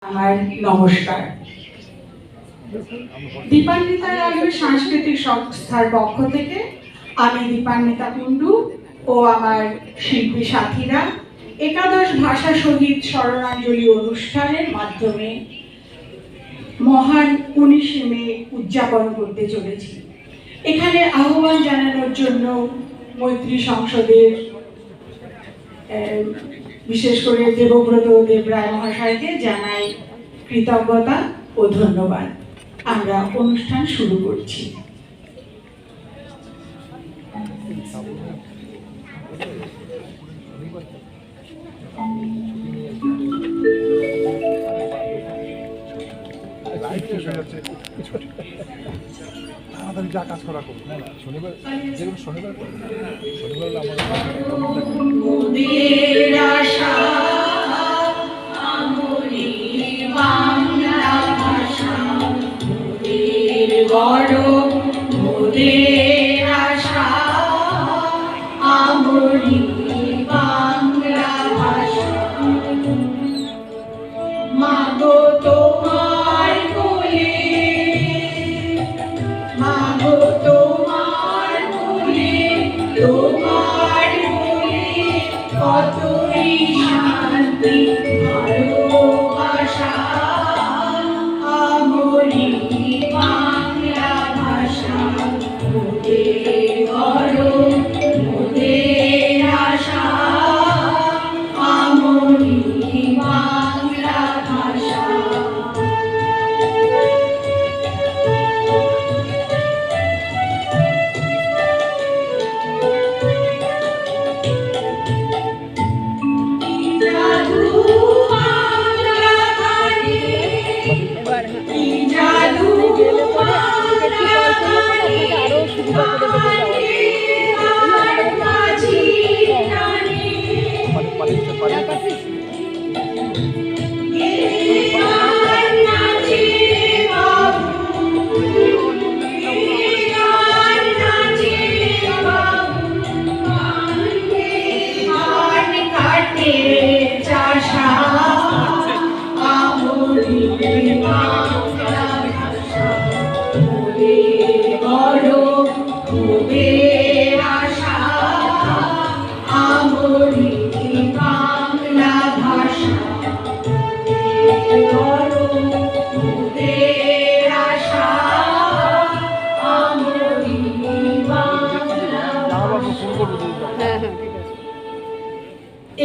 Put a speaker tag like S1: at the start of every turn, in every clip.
S1: আমার নমস্কার। দীপান্বিতা রাজু সাংস্কৃতিক সংস্থার পক্ষ থেকে আমি দীপান্বিতা কুণ্ডু ও আমার শিল্পী সাথীরা একাদশ ভাষা শহীদ স্মরণাঞ্জলি অনুষ্ঠানের মাধ্যমে মহান 19শে মে উদযাপন করতে চলেছি। এখানে আহ্বান জানানোর জন্য মৈত্রী সংসদের বিশেষ করে দেবব্রত দেবরায় মহাশয়কে জানাই কৃতজ্ঞতা ও ধন্যবাদ। আমরা অনুষ্ঠান শুরু করছি।
S2: যা কাজ করা করবো শনিবার, যেগুলো শনিবার শনিবার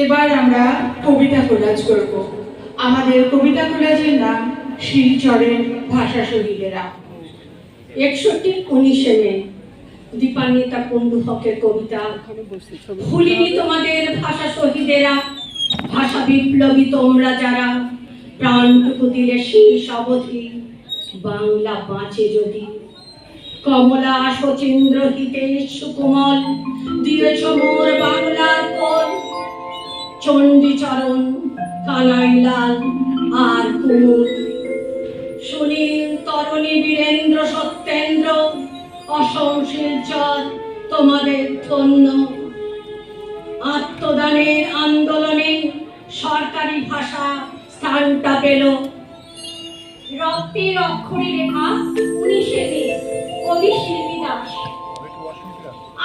S1: এবার আমরা কবিতা কোলাজ করব। আমাদের কবিতা কোলাজের নাম শিলচরের ভাষা শহীদেরা।
S3: 19শে মে দীপান্বিতা কুণ্ডু হকের কবিতা। ভুলিনি তোমাদের ভাষা শহীদেরা, ভাষা বিপ্লবী তোমরা যারা, প্রাণটুকু দিলে শেষ অবধি বাংলা বাঁচে যদি। কমলা শচীন্দ্র হিতেশ সুকুমল দিয়েছ মোর বাংলার কোল। চণ্ডীচরণ কানাইলাল আর কুমুদ, সুনীল তরণী বীরেন্দ্র সত্যেন্দ্র, অসম শিলচর তোমাদের ধন্য। আত্মদানের আন্দোলনে সরকারি ভাষা স্থানটা পেল। রক্তের অক্ষরে লেখা 19শে মে, কবি শিল্পী দাস।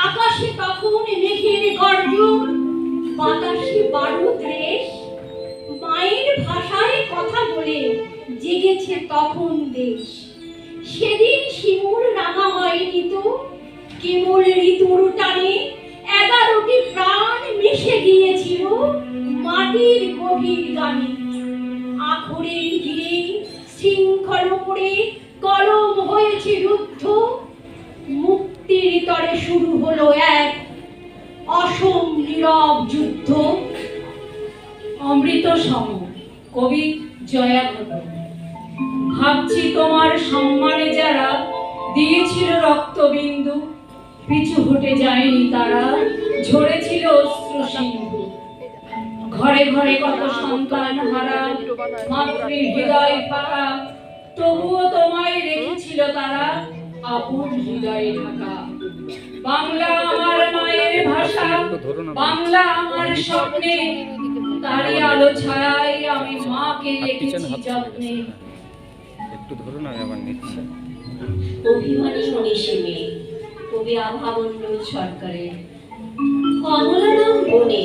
S3: আকাশে তখন মেঘের গর্জন, বাতাসে বারুদ রেশ, মায়ের ভাষায় কথা বলে জেগেছে তখন দেশ। সেদিন শিমুল রাঙা হয়নি তো, কেবল ঋতুর টানে 11টি প্রাণ মিশে গিয়েছিল মাটির গভীর গানে। আখরের ভিড়ে শৃঙ্খল পড়ে কলম হয়েছে রুদ্ধ, মুক্তির তরে শুরু হলো এক অসম নীরব যুদ্ধ।
S4: অমৃত সম, কবি জয়া ঘটক। ভাবছি তোমার সম্মানে যারা দিয়েছিল রক্তবিন্দু, পিছু হটে যায়নি তারা, ঝরেছিল অশ্রু সিন্ধু। ঘরে ঘরে কত সন্তান হারা, মাতৃ হৃদয় ফাঁকা, তবুও তোমায় রেখেছিল তারা আপন হৃদয়ে ঢাকা। বাংলা আমার মায়ের ভাষা, বাংলা আমার স্বপ্নে, তারই আলো ছায়ায় আমি মাকে রেখেছি যত্নে।
S5: একটু ধরুন, আমি আবার নিচ্ছি।
S3: অভিমানী 19শে মে, কবি আভামণ্ডল সরকারের। কমলারাম বনে,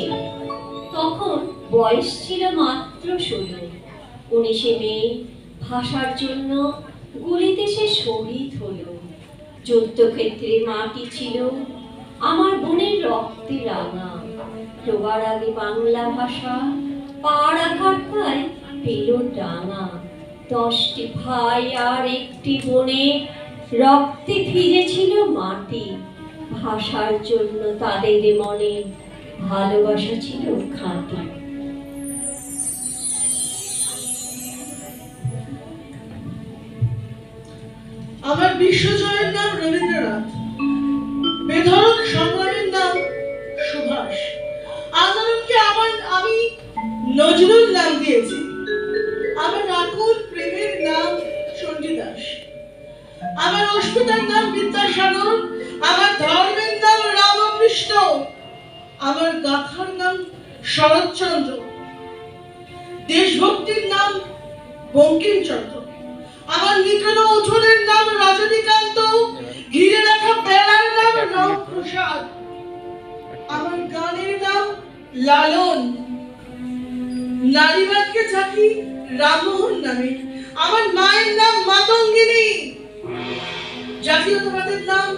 S3: তখন বয়স ছিল মাত্র 16। 19শে মে ভাষার জন্য গুলিতে সে শহীদ হলো। যুদ্ধক্ষেত্রে মাটি ছিল আমার বোনের রক্তে রাঙা। ডোবার আগে বাংলা ভাষা পার আঘাত পায় পেল ডাঙা। 10টি ভাই আর একটি বোনে রক্তে ভিজেছিল মাটি। ভাষার জন্য তাদের মনে ভালোবাসা ছিল খাঁটি।
S6: আমার বিশ্বজয়ের নাম রবীন্দ্রনাথ, বেধড়ক সংগ্রামের নাম সুভাষ, আন্দোলনকে আমি নজরুল নাম দিয়েছি, আমার আকুল প্রেমের নাম চণ্ডীদাস, আমার অস্মিতার নাম বিদ্যাসাগর, আমার ধর্মের নাম রামকৃষ্ণ, আমার গাথার নাম শরৎচন্দ্র, দেশভক্তির নাম বঙ্কিমচন্দ্র, আমার নিকট উঠোনের নাম রজনীকান্ত, ঘিরে রাখা বেড়ার নাম রামপ্রসাদ, আমার গানের নাম লালন, নারীবাদকে চাকি রামমোহন নামে, আমার মায়ের নাম মাতঙ্গিনী, জাতীয়তাবাদের নাম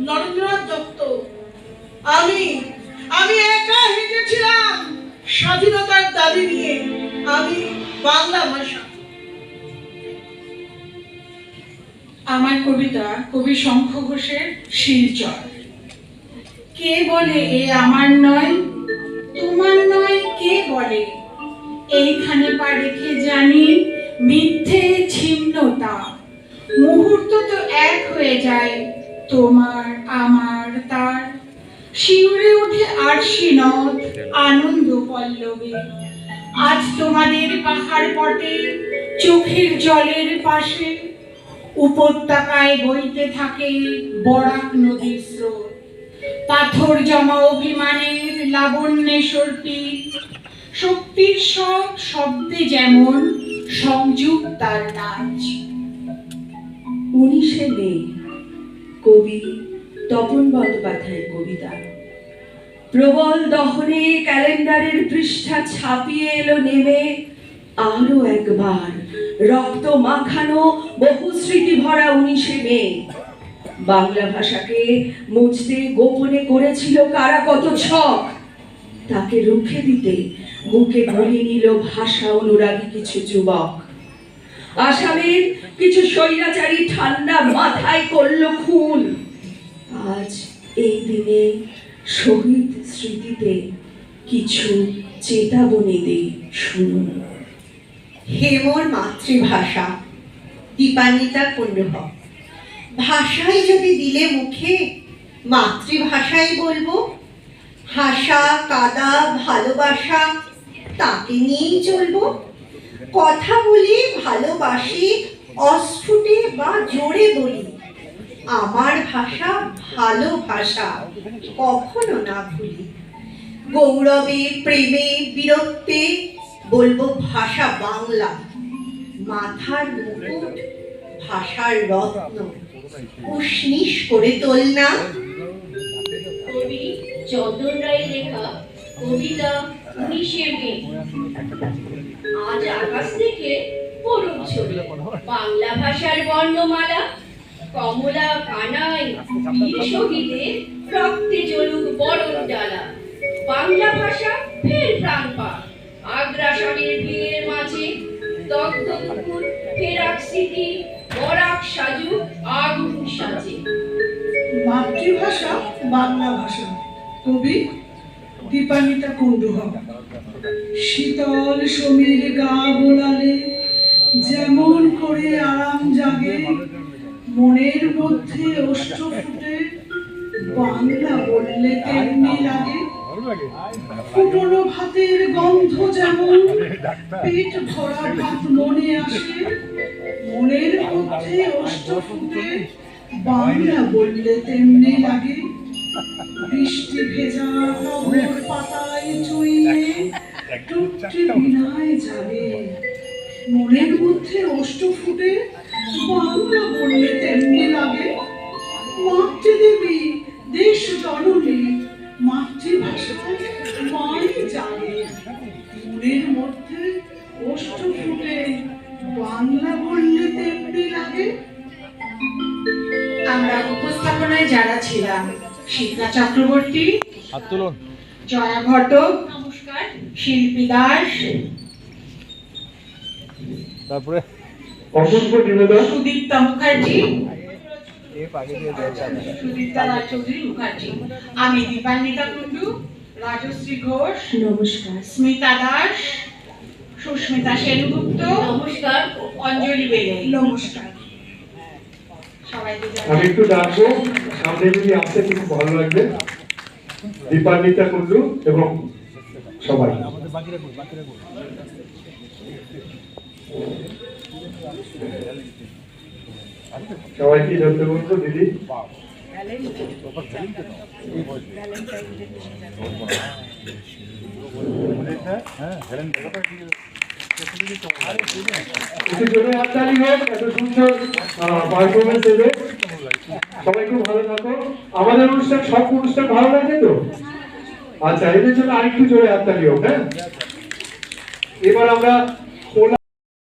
S6: নরেন্দ্রনাথ দত্ত। আমি একা হেঁটেছিলাম স্বাধীনতার দাবি নিয়ে, আমি বাংলা ভাষা।
S1: আমার কবিতা কবি শঙ্খ ঘোষের শিলচর। কে বলে এ আমার নয়, তোমার নয় কে বলে, এইখানে পা রেখে জানি মিথ্যে ছিন্নতা। মুহূর্ত তো এক হয়ে যায় তোমার আমার তার, শিউরে ওঠে আরশি নদ আনন্দ পল্লবে। আজ তোমাদের পাহাড় পটে চোখের জলের পাশে উপত্যকায় বইতে থাকে বরাক নদীর স্রোত। পাথর জমা অভিমানের লাবণ্যে সর্পি, শক্তির সব শব্দে যেমন সংযুক্ত তার নাচ।
S7: 19শে মে, কবি তপন বন্দ্যোপাধ্যায়ের কবিতা। প্রবল দহনে ক্যালেন্ডারের পৃষ্ঠা ছাপিয়ে এলো নেমে আরো একবার রক্ত মাখানো বহু স্মৃতি ভরা 19শে মে। বাংলা ভাষাকে মুছতে গোপনে করেছিল কারা কত ছক, তাকে রুখে দিতে বুকে গলি নিল ভাষা অনুরাগী কিছু যুবক। আসামের কিছু স্বৈরাচারী ঠান্ডা মাথায় করলো খুন। আজ এই দিনে শহীদ স্মৃতিতে কিছু চেতাবনী দেই শুনুন।
S8: হেমর মাতৃভাষা, দীপান্বিতা কুণ্ডুহ। ভাষাই যদি দিলে মুখে, মাতৃভাষাই বলবো। হাসা কাদা ভালোবাসা তাকে নিয়েই চলবো। কথা বলি ভালোবাসি, অস্ফুটে বা জোরে বলি। আমার ভাষা ভালো ভাষা, কখনো না ভুলি। গৌরবে প্রেমে বীরত্বে বলবো ভাষা বাংলা। মাথার মুকুট ভাষার রত্ন, উষ্ণিস করে তোল না।
S3: কবি চন্দন রায়ের লেখা কবিতা 19শে মে। আজ আকাশ থেকে পড়ুক ছবি বাংলা ভাষার বর্ণমালা। কমলা কানাই বীর শহীদের রক্তে জ্বলুক বরণ ডালা। বাংলা ভাষা ফের প্রাণ পাক আগ্রাসনের ভিড়ের মাঝে। দগ্ধ পুকুর ফেরাক স্মৃতি, বরাক সাজু আগুন সাজে।
S6: মাতৃভাষা বাংলা ভাষা, কবি দীপান্বিতা কুণ্ডুহ। শীতল সমীর গা বোলালে যেমন করে আরাম জাগে, মনের মধ্যে ওষ্ঠ ফুটে বাংলা বললে তেমনি লাগে। ফুটনো ভাতের গন্ধ যেমন পেট ভরা ভাত মনে আসে, মনের মধ্যে ওষ্ঠ ফুটে বাংলা বললে তেমনি লাগে। বৃষ্টি ভেজা নগর পাতায় চুইয়ে রক্তে বিনায় যাবে মনের মধ্যে অষ্ট ফুটে বাংলা বললে তেমনি লাগে মাতৃদেবী দেশ জননী মাতৃভাষায় মাই জানে মনের মধ্যে অষ্ট ফুটে বাংলা বললে তেমনি লাগে।
S1: আমরা উপস্থাপনায় যারা ছিলাম শিপ্রা চক্রবর্তী,
S2: হাত তুলুন।
S1: জয়া ঘটক,
S3: নমস্কার।
S1: শিল্পী দাস,
S2: তারপরে
S9: অসংখ্য নিবেদন
S1: সুদীপ্তা মুখার্জি,
S2: আগে দিয়ে দেওয়া
S1: সুদীপ্তা রায়চৌধুরী মুখার্জি, আমি দীপান্বিতা কুন্ডু, রাজশ্রী ঘোষ,
S7: নমস্কার।
S1: স্মিতা দাস, সুস্মিতা সেনগুপ্ত,
S3: নমস্কার।
S1: অঞ্জলি বেলে।
S6: নমস্কার।
S1: সবাইকে
S9: আমি একটু ডাকবো সামনে যদি আসতে খুব ভালো লাগবে দীপান্বিতা কুন্ডু এবং সবাই
S2: আমাদের বাকি রাখুন।
S9: সবাইকে ধরতে বলবো দিদি একটু জোরে হাততালি হোক, এত সুন্দর পারফরমেন্স দেবে। সবাই খুব ভালো থাকো। আমাদের অনুষ্ঠান সব অনুষ্ঠান ভালো লাগে তো? আচ্ছা, এদের জন্য আরেকটু জোরে হাততালি হোক। হ্যাঁ, এবার আমরা